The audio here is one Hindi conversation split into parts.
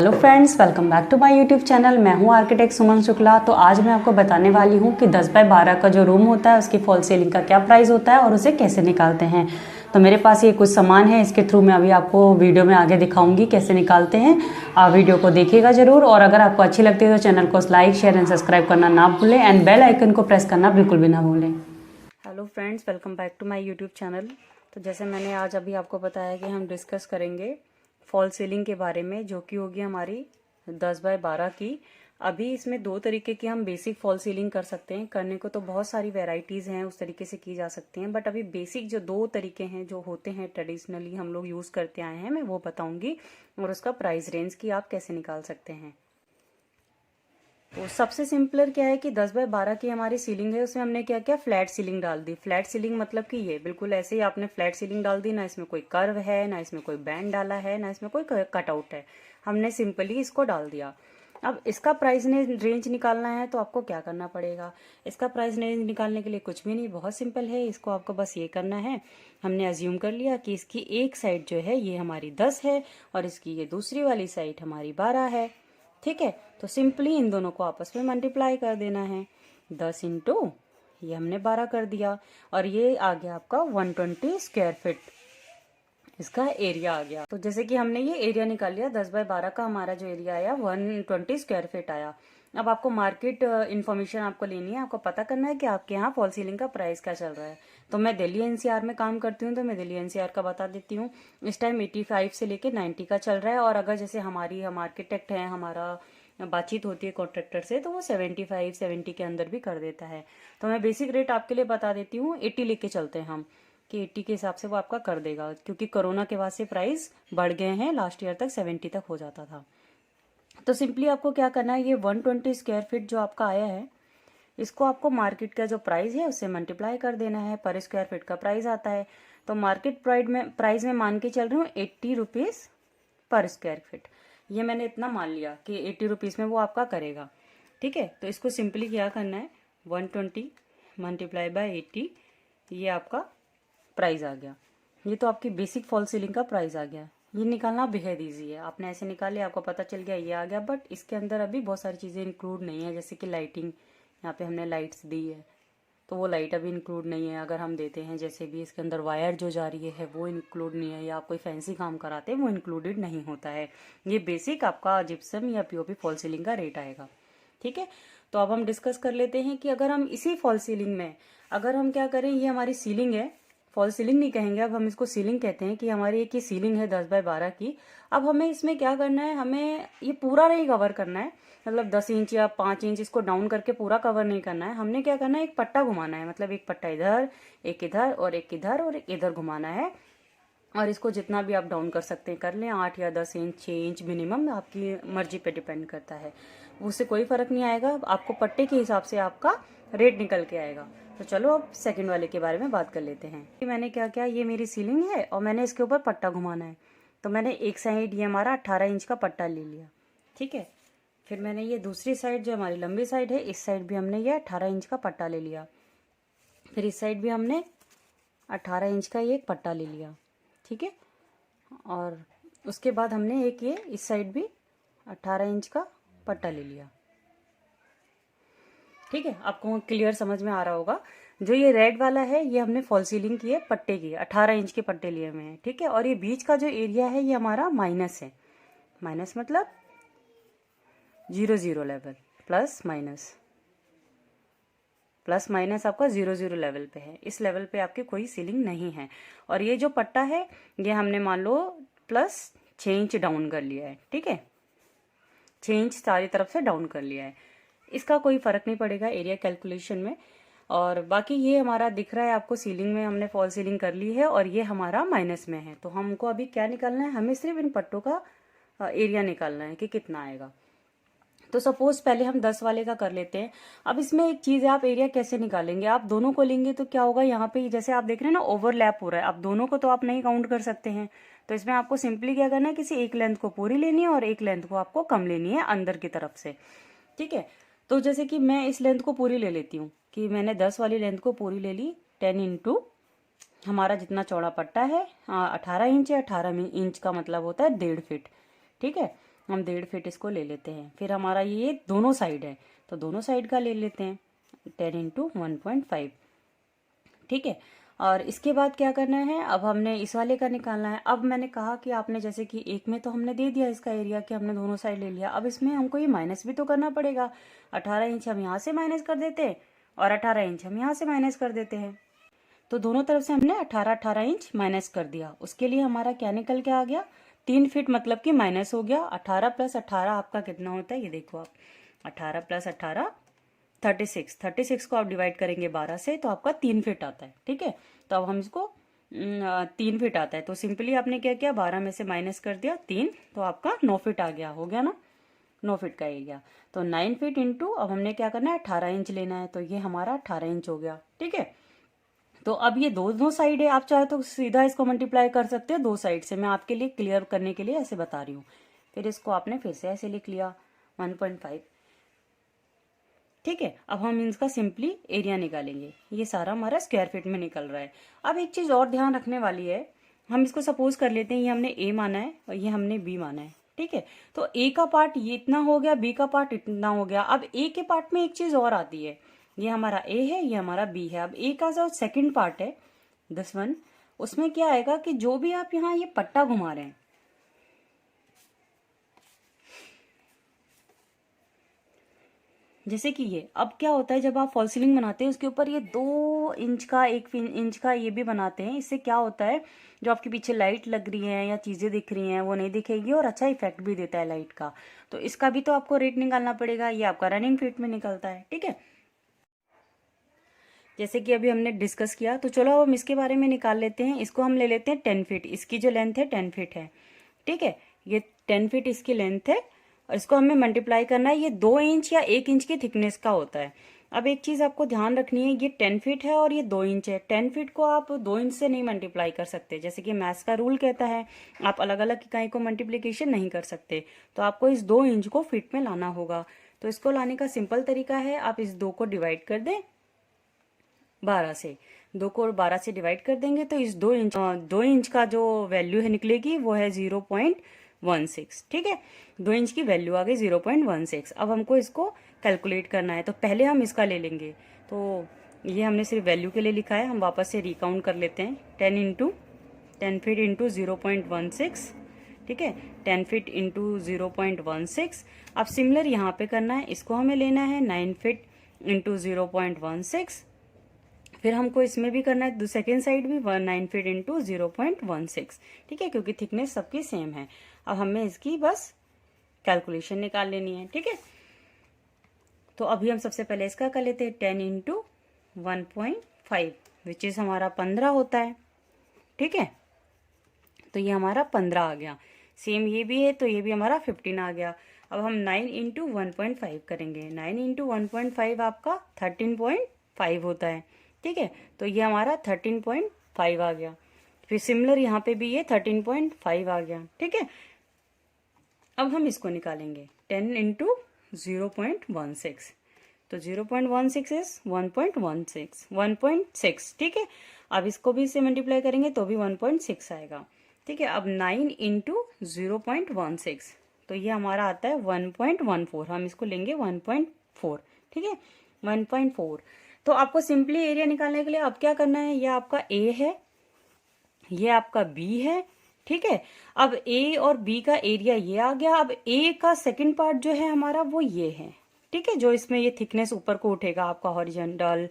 Hello friends, welcome back to my YouTube channel. मैं हूं आर्किटेक्ट सुमन शुक्ला। तो आज मैं आपको बताने वाली हूं कि 10 बाय 12 का जो रूम होता है उसकी फॉल सीलिंग का क्या प्राइस होता है और उसे कैसे निकालते हैं। तो मेरे पास ये कुछ सामान है, इसके थ्रू मैं अभी आपको वीडियो में आगे दिखाऊंगी कैसे निकालते हैं। आप वीडियो को देखिएगा जरूर, और अगर आपको अच्छी लगती है तो चैनल को लाइक, शेयर एंड सब्सक्राइब करना ना भूलें एंड बेल आइकन को प्रेस करना बिल्कुल भी ना भूलें। Hello friends, welcome back to my YouTube channel. तो जैसे मैंने आज अभी आपको बताया कि हम डिस्कस करेंगे फॉल सीलिंग के बारे में, जो कि होगी हमारी 10 बाय 12 की। अभी इसमें दो तरीके की हम बेसिक फॉल सीलिंग कर सकते हैं। करने को तो बहुत सारी वेराइटीज हैं, उस तरीके से की जा सकती हैं, बट अभी बेसिक जो दो तरीके हैं जो होते हैं ट्रेडिशनली हम लोग यूज करते आए हैं, मैं वो बताऊंगी और उसका प्राइस रेंज की आप कैसे निकाल सकते हैं। तो सबसे सिंपलर क्या है कि 10 बाय 12 की हमारी सीलिंग है, उसमें हमने क्या किया, फ्लैट सीलिंग डाल दी। फ्लैट सीलिंग मतलब कि ये बिल्कुल ऐसे ही आपने फ्लैट सीलिंग डाल दी, ना इसमें कोई कर्व है, ना इसमें कोई बैंड डाला है, ना इसमें कोई कटआउट है, हमने सिंपली इसको डाल दिया। अब इसका प्राइस रेंज निकालना है तो आपको क्या करना पड़ेगा। इसका प्राइस रेंज निकालने के लिए कुछ भी नहीं, बहुत सिंपल है। इसको आपको बस ये करना है, हमने अज्यूम कर लिया कि इसकी एक साइड जो है ये हमारी 10 है और इसकी ये दूसरी वाली साइड हमारी 12 है। ठीक है, तो सिंपली इन दोनों को आपस में मल्टीप्लाई कर देना है। 10 इंटू ये हमने 12 कर दिया, और ये आ गया आपका 120 स्क्वायर फीट, इसका एरिया आ गया। तो जैसे कि हमने ये एरिया निकाल लिया, 10 बाय 12 का हमारा जो एरिया आया 120 स्क्वायर फीट आया। अब आपको मार्केट इन्फॉर्मेशन आपको लेनी है, आपको पता करना है कि आपके यहाँ फॉल सीलिंग का प्राइस क्या चल रहा है। तो मैं दिल्ली एनसीआर में काम करती हूँ, तो मैं दिल्ली एनसीआर का बता देती हूँ। इस टाइम 85 से लेके 90 का चल रहा है, और अगर जैसे हम आर्किटेक्ट हैं, हमारा बातचीत होती है कॉन्ट्रेक्टर से, तो वो 75 70 के अंदर भी कर देता है। तो मैं बेसिक रेट आपके लिए बता देती हूँ, 80 लेके चलते हैं हम, कि 80 के हिसाब से वो आपका कर देगा, क्योंकि कोरोना के बाद से प्राइस बढ़ गए हैं। लास्ट ईयर तक 70 तक हो जाता था। तो सिंपली आपको क्या करना है, ये 120 स्क्वायर फीट जो आपका आया है, इसको आपको मार्केट का जो प्राइस है उससे मल्टीप्लाई कर देना है। पर स्क्वायर फीट का प्राइस आता है, तो मार्केट प्राइस में मान के चल रही हूँ 80 रुपीज पर स्क्वायर फीट। ये मैंने इतना मान लिया कि 80 रुपीज में वो आपका करेगा। ठीक है, तो इसको सिंपली क्या करना है, 120 मल्टीप्लाई बाय 80, ये आपका प्राइस आ गया। ये तो आपकी बेसिक फॉल सीलिंग का प्राइस आ गया। ये निकालना बेहद ईजी है, आपने ऐसे निकाले, आपको पता चल गया ये आ गया। बट इसके अंदर अभी बहुत सारी चीज़ें इंक्लूड नहीं है, जैसे कि लाइटिंग, यहाँ पे हमने लाइट्स दी है तो वो लाइट अभी इंक्लूड नहीं है। अगर हम देते हैं जैसे भी इसके अंदर वायर जो जा रही है वो इंक्लूड नहीं है, या आप कोई फैंसी काम कराते हैं वो इंक्लूडेड नहीं होता है। ये बेसिक आपका जिप्सम या पीओपी फॉल सीलिंग का रेट आएगा। ठीक है, तो अब हम डिस्कस कर लेते हैं कि अगर हम इसी फॉल सीलिंग में अगर हम क्या करें, ये हमारी सीलिंग है, फॉल सीलिंग नहीं कहेंगे, अब हम इसको सीलिंग कहते हैं कि हमारी एक ये सीलिंग है 10 बाय 12 की। अब हमें इसमें क्या करना है, हमें ये पूरा नहीं कवर करना है, मतलब 10 इंच या 5 इंच इसको डाउन करके पूरा कवर नहीं करना है। हमने क्या करना है, एक पट्टा घुमाना है, मतलब एक पट्टा इधर, एक इधर और एक इधर और एक इधर घुमाना है। और इसको जितना भी आप डाउन कर सकते हैं कर लें, 8 या 10 इंच, 6 इंच मिनिमम, आपकी मर्जी पे डिपेंड करता है। उससे कोई फर्क नहीं आएगा, आपको पट्टे के हिसाब से आपका रेट निकल के आएगा। तो चलो अब सेकंड वाले के बारे में बात कर लेते हैं। मैंने क्या किया, ये मेरी सीलिंग है और मैंने इसके ऊपर पट्टा घुमाना है, तो मैंने एक साइड ये हमारा 18 इंच का पट्टा ले लिया। ठीक है, फिर मैंने ये दूसरी साइड जो हमारी लंबी साइड है, इस साइड भी हमने ये 18 इंच का पट्टा ले लिया। फिर इस साइड भी हमने 18 इंच का ये एक पट्टा ले लिया। ठीक है, और उसके बाद हमने एक ये इस साइड भी 18 इंच का पट्टा ले लिया। ठीक है, आपको क्लियर समझ में आ रहा होगा। जो ये रेड वाला है ये हमने फॉल सीलिंग की है, पट्टे की 18 इंच के पट्टे लिए हुए हैं। ठीक है, और ये बीच का जो एरिया है ये हमारा माइनस है। माइनस मतलब 0 level, plus minus, plus minus आपका 0 लेवल पे है। इस लेवल पे आपकी कोई सीलिंग नहीं है। और ये जो पट्टा है ये हमने मान लो प्लस 6 इंच डाउन कर लिया है। ठीक है, 6 इंच सारी तरफ से डाउन कर लिया है। इसका कोई फर्क नहीं पड़ेगा एरिया कैलकुलेशन में। और बाकी ये हमारा दिख रहा है आपको, सीलिंग में हमने फॉल सीलिंग कर ली है और ये हमारा माइनस में है। तो हमको अभी क्या निकालना है, हमें सिर्फ इन पट्टों का एरिया निकालना है कि कितना आएगा। तो सपोज पहले हम 10 वाले का कर लेते हैं। अब इसमें एक चीज है, आप एरिया कैसे निकालेंगे, आप दोनों को लेंगे तो क्या होगा, यहाँ पे जैसे आप देख रहे हैं ना ओवरलैप हो रहा है, अब दोनों को तो आप नहीं काउंट कर सकते हैं। तो इसमें आपको सिंपली क्या करना है, किसी एक लेंथ को पूरी लेनी है और एक लेंथ को आपको कम लेनी है अंदर की तरफ से। ठीक है, तो जैसे कि मैं इस लेंथ को पूरी ले लेती हूँ, कि मैंने 10 वाली लेंथ को पूरी ले ली। 10 इंटू हमारा जितना चौड़ा पट्टा है 18 इंच है, 18 इंच का मतलब होता है 1.5 फीट। ठीक है, हम 1.5 फीट इसको ले लेते हैं। फिर हमारा ये दोनों साइड है तो दोनों साइड का ले लेते हैं 10 इंटू 1.5, ठीक है। और इसके बाद क्या करना है, अब हमने इस वाले का निकालना है। अब मैंने कहा कि आपने जैसे कि एक में तो हमने दे दिया इसका एरिया कि हमने दोनों साइड ले लिया, अब इसमें हमको ये माइनस भी तो करना पड़ेगा। 18 इंच हम यहाँ से माइनस कर देते हैं और 18 इंच हम यहाँ से माइनस कर देते हैं। तो दोनों तरफ से हमने 18 इंच माइनस कर दिया। उसके लिए हमारा क्या निकल के आ गया, 3 फीट मतलब कि माइनस हो गया। 18 प्लस 18 आपका कितना होता है, ये देखो आप, 18 प्लस 18 36 को आप डिवाइड करेंगे 12 से तो आपका 3 फीट आता है, ठीक है। तो अब हम इसको 3 फीट आता है तो सिंपली आपने क्या किया, 12 में से माइनस कर दिया 3 तो आपका 9 फीट आ गया, हो गया ना, 9 फीट का एरिया। तो 9 फीट इंटू अब हमने क्या करना है, 18 इंच लेना है, तो ये हमारा 18 इंच हो गया, ठीक है। तो अब ये दोनों साइड है, आप चाहे तो सीधा इसको मल्टीप्लाई कर सकते हो दो साइड से, मैं आपके लिए क्लियर करने के लिए ऐसे बता रही हूँ। फिर इसको आपने फिर से ऐसे लिख लिया 1.5, ठीक है। अब हम इसका सिंपली एरिया निकालेंगे, ये सारा हमारा स्क्वायर फीट में निकल रहा है। अब एक चीज और ध्यान रखने वाली है, हम इसको सपोज कर लेते हैं ये हमने ए माना है और ये हमने बी माना है, ठीक है। तो ए का पार्ट ये इतना हो गया, बी का पार्ट इतना हो गया। अब ए के पार्ट में एक चीज और आती है, ये हमारा ए है, ये हमारा बी है। अब ए का जो सेकंड पार्ट है दिस वन, उसमें क्या आएगा कि जो भी आप यहाँ ये पट्टा घुमा रहे हैं, जैसे कि ये, अब क्या होता है जब आप फॉल सीलिंग बनाते हैं उसके ऊपर ये 2 इंच का 1 इंच का ये भी बनाते हैं, इससे क्या होता है जो आपके पीछे लाइट लग रही है या चीजें दिख रही हैं वो नहीं दिखेगी और अच्छा इफेक्ट भी देता है लाइट का। तो इसका भी तो आपको रेट निकालना पड़ेगा, ये आपका रनिंग फीट में निकलता है, ठीक है। जैसे कि अभी हमने डिस्कस किया, तो चलो अब हम इसके बारे में निकाल लेते हैं। इसको हम ले लेते हैं 10 फीट, इसकी जो लेंथ है 10 फीट है, ठीक है। ये 10 फीट इसकी लेंथ है और इसको हमें मल्टीप्लाई करना है, ये 2 इंच या 1 इंच की थिकनेस का होता है। अब एक चीज आपको ध्यान रखनी है, ये 10 फीट है और ये 2 इंच है। 10 फीट को आप 2 इंच से नहीं मल्टीप्लाई कर सकते, जैसे कि मैथ्स का रूल कहता है आप अलग अलग इकाई को मल्टीप्लीकेशन नहीं कर सकते, तो आपको इस 2 इंच को फीट में लाना होगा। तो इसको लाने का सिंपल तरीका है, आप इस 2 को डिवाइड कर दें 12 से, 2 को 12 से डिवाइड कर देंगे तो इस 2 इंच का जो वैल्यू है निकलेगी वो है 0.16, ठीक है। 2 इंच की वैल्यू आ गई 0.16। अब हमको इसको कैलकुलेट करना है, तो पहले हम इसका ले लेंगे। तो ये हमने सिर्फ वैल्यू के लिए लिखा है, हम वापस से रिकाउंट कर लेते हैं। 10 फीट इंटू 0.16, ठीक है, 10 फीट इंटू 0.16। अब सिमिलर यहाँ पे करना है, इसको हमें लेना है 9 फीट इंटू 0.16। फिर हमको इसमें भी करना है सेकेंड साइड भी 9 फीट इंटू 0.16, ठीक है, क्योंकि थिकनेस सबकी सेम है। अब हमें इसकी बस कैलकुलेशन निकाल लेनी है, ठीक है। तो अभी हम सबसे पहले इसका कर लेते हैं 10 इंटू 1.5 विच इज हमारा 15 होता है, ठीक है। तो ये हमारा 15 आ गया। सेम ये भी है तो ये भी हमारा 15 आ गया। अब हम 9 इंटू 1.5 करेंगे, 9 इंटू 1.5 आपका 13.5 होता है, ठीक है। तो ये हमारा 13.5 आ गया। फिर सिमिलर यहाँ पे भी ये 13.5 आ गया, ठीक है। अब हम इसको निकालेंगे 10 इंटू 0.16, तो 0.16 इज 1.6, ठीक है। अब इसको भी इससे मल्टीप्लाई करेंगे तो भी 1.6 आएगा, ठीक है। अब 9 इंटू 0.16, तो ये हमारा आता है 1.14, हम इसको लेंगे 1.4, ठीक है, 1.4। तो आपको सिंपली एरिया निकालने के लिए अब क्या करना है, ये आपका ए है, ये आपका बी है, ठीक है। अब ए और बी का एरिया ये आ गया। अब ए का सेकंड पार्ट जो है हमारा वो ये है, ठीक है, जो इसमें ये थिकनेस ऊपर को उठेगा आपका हॉरिजॉन्टल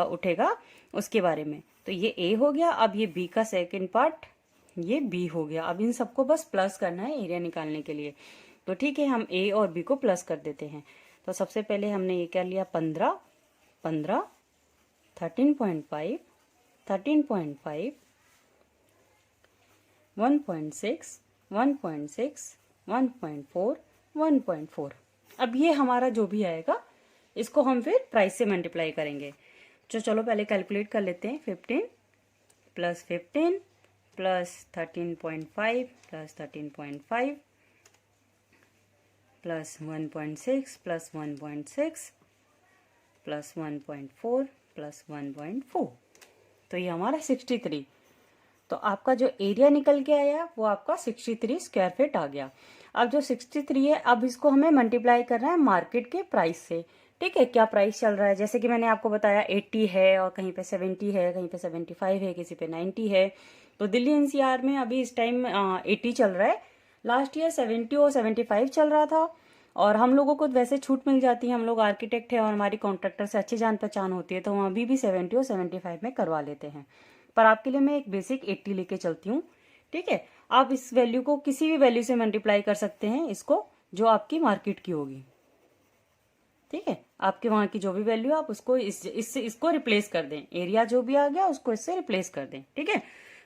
उठेगा उसके बारे में, तो ये ए हो गया। अब ये बी का सेकंड पार्ट ये बी हो गया। अब इन सबको बस प्लस करना है एरिया निकालने के लिए, तो ठीक है, हम ए और बी को प्लस कर देते हैं। तो सबसे पहले हमने ये क्या लिया 15, 13.5, 13.5, 1.6, 1.6, 1.4, 1.4। अब ये हमारा जो भी आएगा इसको हम फिर प्राइस से मल्टीप्लाई करेंगे। तो चलो पहले कैलकुलेट कर लेते हैं। 15 plus 15 plus 13.5 plus 13.5 plus 1.6 plus 1.6 plus 1.4 plus 1.4, तो ये हमारा 63। तो आपका जो एरिया निकल के आया वो आपका 63 स्क्वायर फीट आ गया। अब जो 63 है, अब इसको हमें मल्टीप्लाई करना है मार्केट के प्राइस से। ठीक है, क्या प्राइस चल रहा है, जैसे कि मैंने आपको बताया 80 है और कहीं पे 70 है, कहीं पे 75 है, किसी पे 90 है। तो दिल्ली एनसीआर में अभी इस टाइम 80 चल रहा है। लास्ट ईयर 70 और 75 चल रहा था। और हम लोगों को वैसे छूट मिल जाती है, हम लोग आर्किटेक्ट है और हमारी कॉन्ट्रैक्टर से अच्छी जान पहचान होती है, तो हम अभी भी 70 और 75 में करवा लेते हैं। पर आपके लिए मैं एक बेसिक 80 लेके चलती हूँ। ठीक है, आप इस वैल्यू को किसी भी वैल्यू से मल्टीप्लाई कर सकते हैं इसको, जो आपकी मार्केट की होगी। ठीक है, आपके वहां की जो भी वैल्यू आप उसको इसको रिप्लेस कर दें, एरिया जो भी आ गया उसको इससे रिप्लेस कर दें। ठीक है,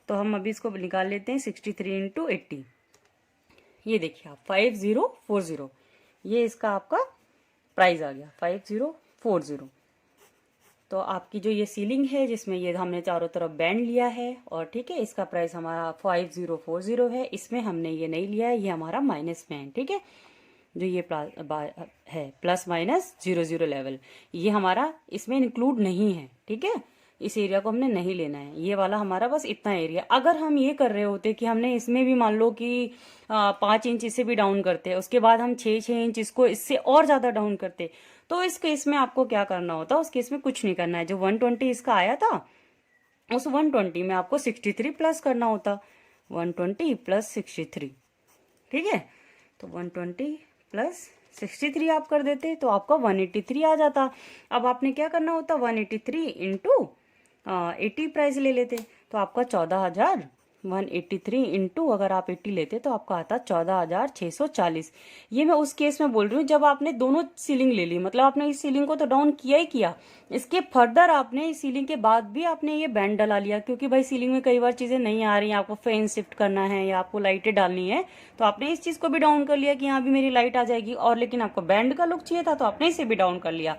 तो हम अभी इसको निकाल लेते हैं 63 इंटू 80। ये देखिए आप 5040, ये इसका आपका प्राइस आ गया 5040। तो आपकी जो ये सीलिंग है जिसमें ये हमने चारों तरफ बैंड लिया है, और ठीक है इसका प्राइस हमारा 5040 है। इसमें हमने ये नहीं लिया है, ये हमारा माइनस में है। ठीक है, जो ये है प्लस माइनस 00 लेवल, ये हमारा इसमें इंक्लूड नहीं है। ठीक है, इस एरिया को हमने नहीं लेना है, ये वाला हमारा बस इतना एरिया। अगर हम ये कर रहे होते कि हमने इसमें भी मान लो कि 5 इंच इससे भी डाउन करते, उसके बाद हम 6 इंच इसको इससे और ज्यादा डाउन करते, तो इस केस में आपको क्या करना होता, उस केस में कुछ नहीं करना है। जो 120 इसका आया था, उस 120 में आपको 63 प्लस करना होता, 120 प्लस 63। ठीक है, तो 120 प्लस 63 आप कर देते तो आपका 183 आ जाता। अब आपने क्या करना होता, 183 इंटू 80 प्राइस ले लेते, तो आपका 14,000। 183 इंटू अगर आप 80 लेते तो आपका आता 14,640। ये मैं उस केस में बोल रही हूँ जब आपने दोनों सीलिंग ले ली, मतलब आपने इस सीलिंग को तो डाउन किया ही किया, इसके फर्दर आपने इस सीलिंग के बाद भी आपने ये बैंड डला लिया, क्योंकि भाई सीलिंग में कई बार चीजें नहीं आ रही हैं, आपको फैन शिफ्ट करना है या आपको लाइटें डालनी है, तो आपने इस चीज को भी डाउन कर लिया कि यहाँ भी मेरी लाइट आ जाएगी, और लेकिन आपको बैंड का लुक चाहिए था तो आपने इसे भी डाउन कर लिया,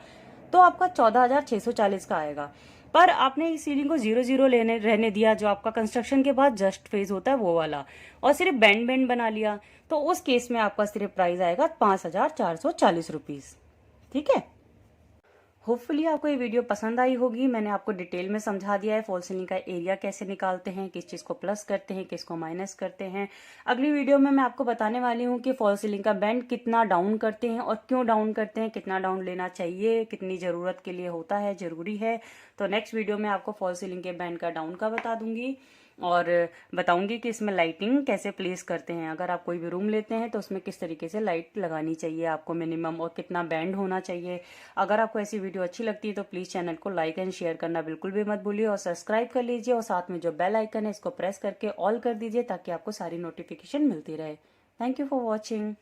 तो आपका 14,640 का आएगा। पर आपने इस सीलिंग को 00 लेने रहने दिया, जो आपका कंस्ट्रक्शन के बाद जस्ट फेज होता है वो वाला, और सिर्फ बैंड बना लिया, तो उस केस में आपका सिर्फ प्राइस आएगा 5,440 रुपीज। ठीक है, होपफुली आपको ये वीडियो पसंद आई होगी। मैंने आपको डिटेल में समझा दिया है फॉल सीलिंग का एरिया कैसे निकालते हैं, किस चीज को प्लस करते हैं, किसको माइनस करते हैं। अगली वीडियो में मैं आपको बताने वाली हूँ कि फॉल सीलिंग का बैंड कितना डाउन करते हैं और क्यों डाउन करते हैं, कितना डाउन लेना चाहिए, कितनी जरूरत के लिए होता है, जरूरी है। तो नेक्स्ट वीडियो में आपको फॉल सीलिंग के बैंड का डाउन का बता दूंगी, और बताऊंगी कि इसमें लाइटिंग कैसे प्लेस करते हैं। अगर आप कोई भी रूम लेते हैं तो उसमें किस तरीके से लाइट लगानी चाहिए आपको मिनिमम, और कितना बैंड होना चाहिए। अगर आपको ऐसी वीडियो अच्छी लगती है तो प्लीज चैनल को लाइक एंड शेयर करना बिल्कुल भी मत भूलिए, और सब्सक्राइब कर लीजिए, और साथ में जो बेल आइकन है इसको प्रेस करके ऑल कर दीजिए ताकि आपको सारी नोटिफिकेशन मिलती रहे। Thank you for watching.